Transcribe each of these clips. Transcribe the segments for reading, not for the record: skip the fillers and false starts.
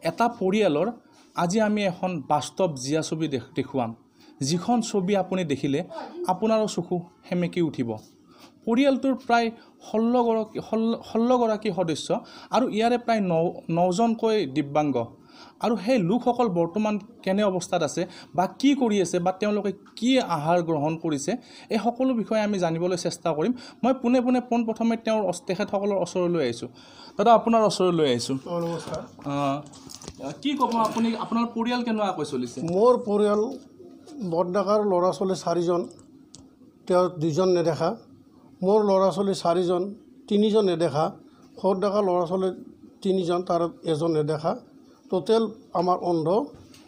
এটা পৰিয়ালৰ আজি আমি এখন বাস্তৱ জিয়া ছবি দেখুৱাম, যিখন ছবি আপুনি দেখিলে আপোনাৰো চকু সেমেকি উঠিব। পৰিয়ালটোৰ প্ৰায় 16 গৰাকী সদস্য আৰু ইয়াৰে প্ৰায় 9জনকৈ দিব্যাংগ। আৰু সেই লোকসকল বৰ্তমান কেনে অৱস্থাত আছে বা কি কৰি আছে বা তেওঁলোকে কি আহাৰ গ্ৰহণ কৰিছে, এই সকলো বিষয়ে আমি জানিবলৈ চেষ্টা কৰিম। মই পোনপ্ৰথমে তেখেতসকলৰ ওচৰলৈ আহিছোঁ। দাদা, আপোনাৰ ওচৰলৈ আহিছোঁ। নমস্কাৰ। কি ক'ব আপুনি, আপোনাৰ পৰিয়াল কেনেকুৱাকৈ চলিছে? মোৰ পৰিয়াল বৰডেকাৰ ল'ৰা ছোৱালী 4জন, তেওঁ 2জন নেদেখা। মোৰ ল'ৰা ছোৱালী 4জন, 3জন নেদেখা। সৰুডেকাৰ ল'ৰা ছোৱালী 3জন, তাৰ 1জন নেদেখা। টোটেল আমাৰ অন্ধ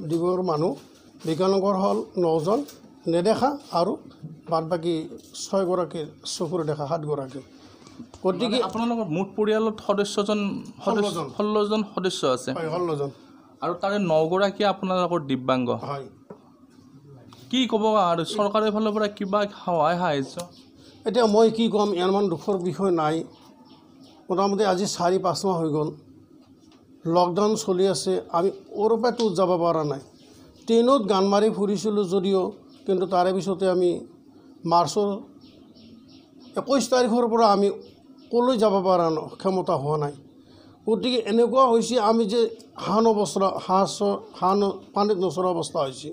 ডিব্ৰুগড়ৰ মানুহ বিকলাংগৰ হ'ল 9জন নেদেখা আৰু বাদ বাকী 6গৰাকীৰ চকুৰে দেখা 7গৰাকী। গতিকে আপোনালোকৰ মুঠ পৰিয়ালত 16জন সদস্য আছে। 16জন আৰু তাৰে 9গৰাকী আপোনালোকৰ দিব্যাংগ। হয়। কি ক'ব আৰু চৰকাৰৰ ফালৰ পৰা কিবা সহায় সাহায্য? এতিয়া মই কি ক'ম, ইমান দুখৰ বিষয় নাই। মোটামুটি আজি 4-5 মাহ হৈ গ'ল, লকডাউন চলি আছে। আমি ওৰপৰাতো যাব পৰা নাই। ট্ৰেইনত গান মাৰি ফুৰিছিলোঁ যদিও, কিন্তু তাৰে পিছতে আমি মাৰ্চৰ 21 তাৰিখৰ পৰা আমি ক'লৈ যাব পৰা ক্ষমতা হোৱা নাই। গতিকে এনেকুৱা হৈছে আমি যে হাঁহ পানীত নচৰা অৱস্থা হৈছে।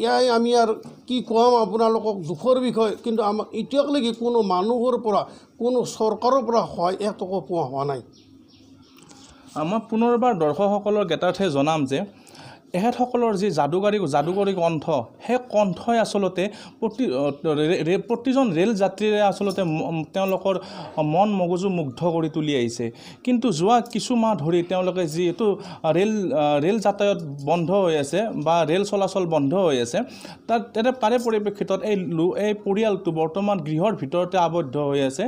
ইয়াই আমি আৰু কি ক'ম আপোনালোকক, দুখৰ বিষয়। কিন্তু আমাক এতিয়ালৈকে কোনো মানুহৰ পৰা, কোনো চৰকাৰৰ পৰা সহায় 1 টকা পোৱা হোৱা নাই। মই পুনৰবাৰ দৰ্শকসকলৰ জ্ঞাতাৰ্থে জনাম যে এখেতসকলৰ যি যাদুকৰী কণ্ঠ, সেই কণ্ঠই আচলতে প্ৰতিজন ৰেল যাত্ৰীৰে আচলতে তেওঁলোকৰ মন মগজু মুগ্ধ কৰি তুলি আহিছে। কিন্তু যোৱা কিছু মাহ ধৰি তেওঁলোকে যিহেতু ৰেল যাতায়াত বন্ধ হৈ আছে বা ৰেল চলাচল বন্ধ হৈ আছে, তাৰে পৰিপ্ৰেক্ষিতত এই পৰিয়ালটো বৰ্তমান গৃহৰ ভিতৰতে আবদ্ধ হৈ আছে।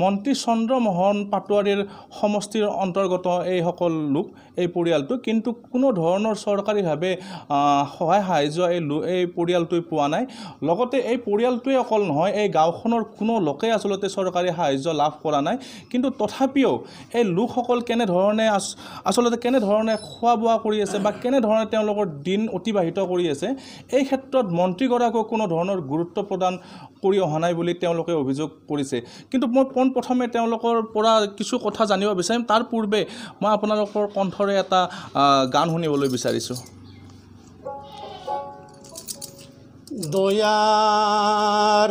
মন্ত্ৰী চন্দ্ৰমোহন পাটোৱাৰীৰ সমষ্টিৰ অন্তৰ্গত এইসকল লোক, এই পৰিয়ালটো, কিন্তু কোনো ধৰণৰ চৰকাৰীভাৱে সহায় সাহায্য এই পৰিয়ালটোৱে পোৱা নাই। লগতে এই পৰিয়ালটোৱে অকল নহয়, এই গাঁওখনৰ কোনো লোকে আচলতে চৰকাৰী সাহায্য লাভ কৰা নাই। কিন্তু তথাপিও এই লোকসকল কেনেধৰণে খোৱা বোৱা কৰি আছে বা কেনেধৰণে তেওঁলোকৰ দিন অতিবাহিত কৰি আছে, এই ক্ষেত্ৰত মন্ত্ৰীগৰাকীয়েও কোনো ধৰণৰ গুৰুত্ব প্ৰদান কৰি অহা নাই বুলি তেওঁলোকে অভিযোগ কৰিছে। কিন্তু মই পোনপ্ৰথমে তেওঁলোকৰ পৰা কিছু কথা জানিব বিচাৰিম। তাৰ পূৰ্বে মই আপোনালোকৰ কণ্ঠৰে এটা গান শুনিবলৈ বিচাৰিছোঁ। দয়াৰ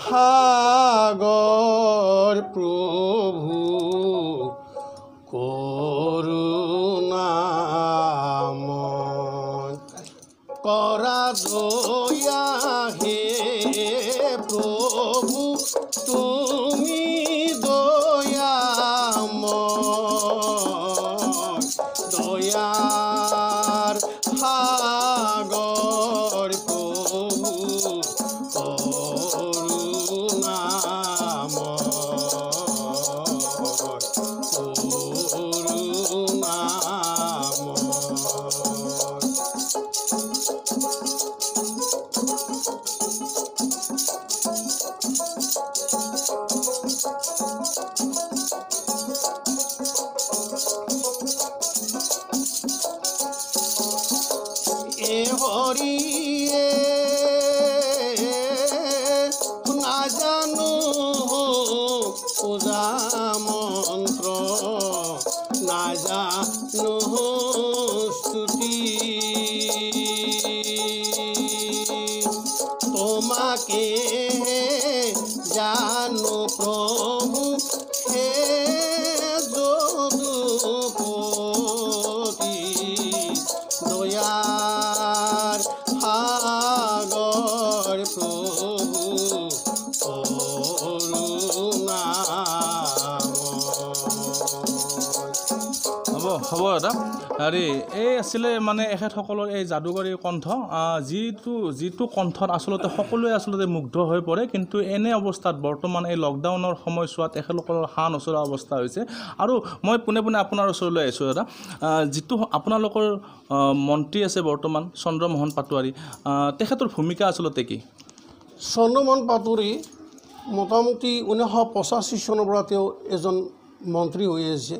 সাগৰ প্ৰভু কৰুণাময়, কৰা দয়া হে প্ৰভু তুমি দয়াময়, দয়াৰ সাগৰ প্ৰভু কৰুণাময়, হৰিয়ে নাজানো পূজা মন্ত্ৰ, নাজানো স্তুতি, তোমাকে জানো প্ৰভু হে যদুপতি, দয়াৰ সাগৰ প্ৰভু কৰুণাময়। হ'ব দাদা। হেৰি, এই আছিলে মানে এখেতসকলৰ এই যাদুকৰী কণ্ঠ, যিটো কণ্ঠত আচলতে সকলোৱে আচলতে মুগ্ধ হৈ পৰে। কিন্তু এনে অৱস্থাত বৰ্তমান এই লকডাউনৰ সময়ছোৱাত এখেতসকলৰ হাঁহ নচৰা অৱস্থা হৈছে। আৰু মই পোনে আপোনাৰ ওচৰলৈ আহিছোঁ দাদা। যিটো আপোনালোকৰ মন্ত্ৰী আছে বৰ্তমান চন্দ্ৰমোহন পাটোৱাৰী, তেখেতৰ ভূমিকা আচলতে কি? চন্দ্ৰমোহন পাটোৱাৰী মোটামুটি 1985 চনৰ পৰা তেওঁ এজন মন্ত্ৰী হৈ আছে।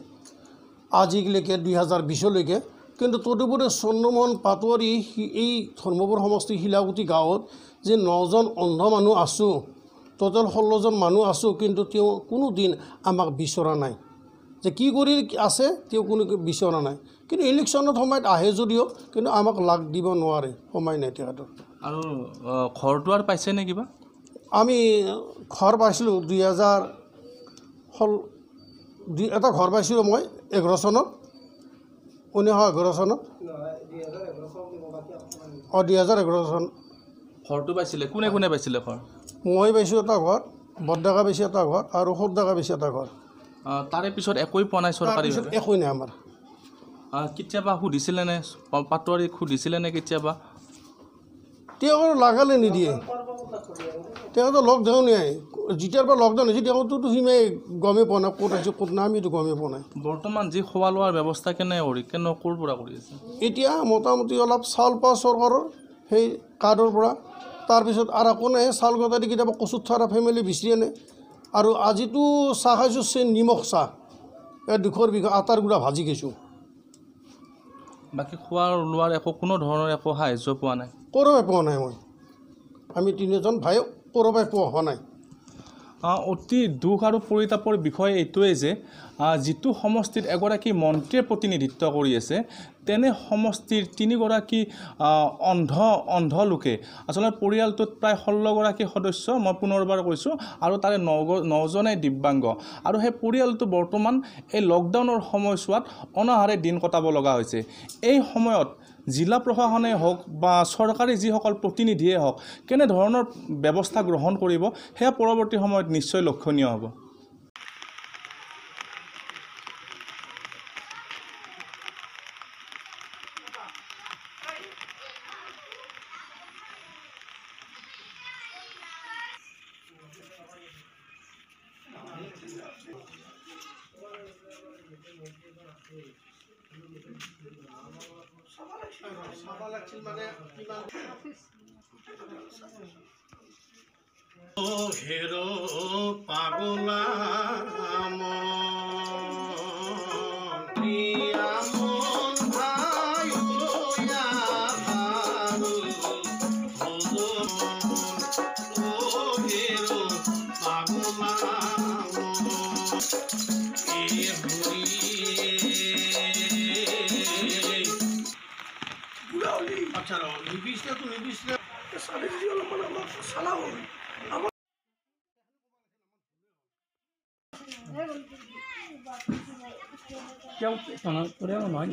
আজিলৈকে 2020লৈকে কিন্তু তদুপৰি চন্দ্ৰমোহন পাটোৱাৰী এই ধৰ্মপুৰ সমষ্টি শিলাগুটি গাঁৱত যে 9জন অন্ধ মানুহ আছোঁ, টোটেল 16জন মানুহ আছোঁ, কিন্তু তেওঁ কোনো দিন আমাক বিচৰা নাই যে কি কৰি আছে, তেওঁ কোনো বিচৰা নাই। কিন্তু ইলেকশ্যনত সময়ত আহে যদিও কিন্তু আমাক লাগ দিব নোৱাৰে, সময় নাই তেখেতৰ। আৰু ঘৰ দুৱাৰ পাইছে নে কিবা? আমি ঘৰ পাইছিলোঁ 2000 এটা ঘৰ পাইছিলোঁ মই 11 চনত, 1911 চনত, 2011 চন। ঘৰটো পাইছিলে কোনে কোনে পাইছিলে ঘৰ? মই পাইছোঁ এটা ঘৰ, বৰডেকা পাইছোঁ এটা ঘৰ, আৰু সৰুডেকা পাইছোঁ এটা ঘৰ। তাৰে পিছত একোৱেই পোৱা নাই চৰকাৰী? একোৱেই নাই আমাৰ। কেতিয়াবা সুধিছিলে নে পাটোৱাৰীক সুধিছিলে নে কেতিয়াবা? তেওঁ লাগালে নিদিয়ে, তেওঁতো লকডাউন নাই, যেতিয়াৰ পৰা লকডাউন হৈছে তেওঁতো সিমাই গমেই পোৱা নাই ক'ত আছে ক'ত নাই, আমিতো গমেই পোৱা নাই। বৰ্তমান যি খোৱা লোৱাৰ ব্যৱস্থা ক'ৰ পৰা কৰি আছে? এতিয়া মোটামুটি অলপ চাউল পাওঁ চৰকাৰৰ সেই কাৰ্ডৰ পৰা, তাৰপিছত আৰু একো নাই, চাউল গতাদি কেতিয়াবা কচুত থোৱা ফেমিলি বিচাৰি আনে। আৰু আজিতো চাহ খাইছোঁ, নিমখ চাহ, 200 বিঘা আটাৰ গুড়া ভাজি খাইছোঁ। বাকী খোৱা লোৱাৰ কোনো ধৰণৰ একো সাহাৰ্য পোৱা নাই? ক'ৰবাই পোৱা নাই মই, আমি 3জন ভাই ক'ৰবাই পোৱা হোৱা নাই। অতি দুখ আৰু পৰিতাপৰ বিষয় এইটোৱেই যে যিটো সমষ্টিত এগৰাকী মন্ত্ৰীয়ে প্ৰতিনিধিত্ব কৰি আছে, তেনে সমষ্টিৰ 3গৰাকী অন্ধ লোকে, আচলতে পৰিয়ালটোত প্ৰায় 16গৰাকী সদস্য, মই পুনৰবাৰ কৈছোঁ, আৰু তাৰে 9জনেই দিব্যাংগ। আৰু সেই পৰিয়ালটো বৰ্তমান এই লকডাউনৰ সময়ছোৱাত অনাহাৰে দিন কটাব লগা হৈছে। এই সময়ত জিলা প্ৰশাসনেই হওক বা চৰকাৰী যিসকল প্ৰতিনিধিয়ে হওক কেনেধৰণৰ ব্যৱস্থা গ্ৰহণ কৰিব, সেয়া পৰৱৰ্তী সময়ত নিশ্চয় লক্ষণীয় হ'ব। হেৰো পাগলা আচ্ছা নিৰ্দিষ্ট কেউ নহয়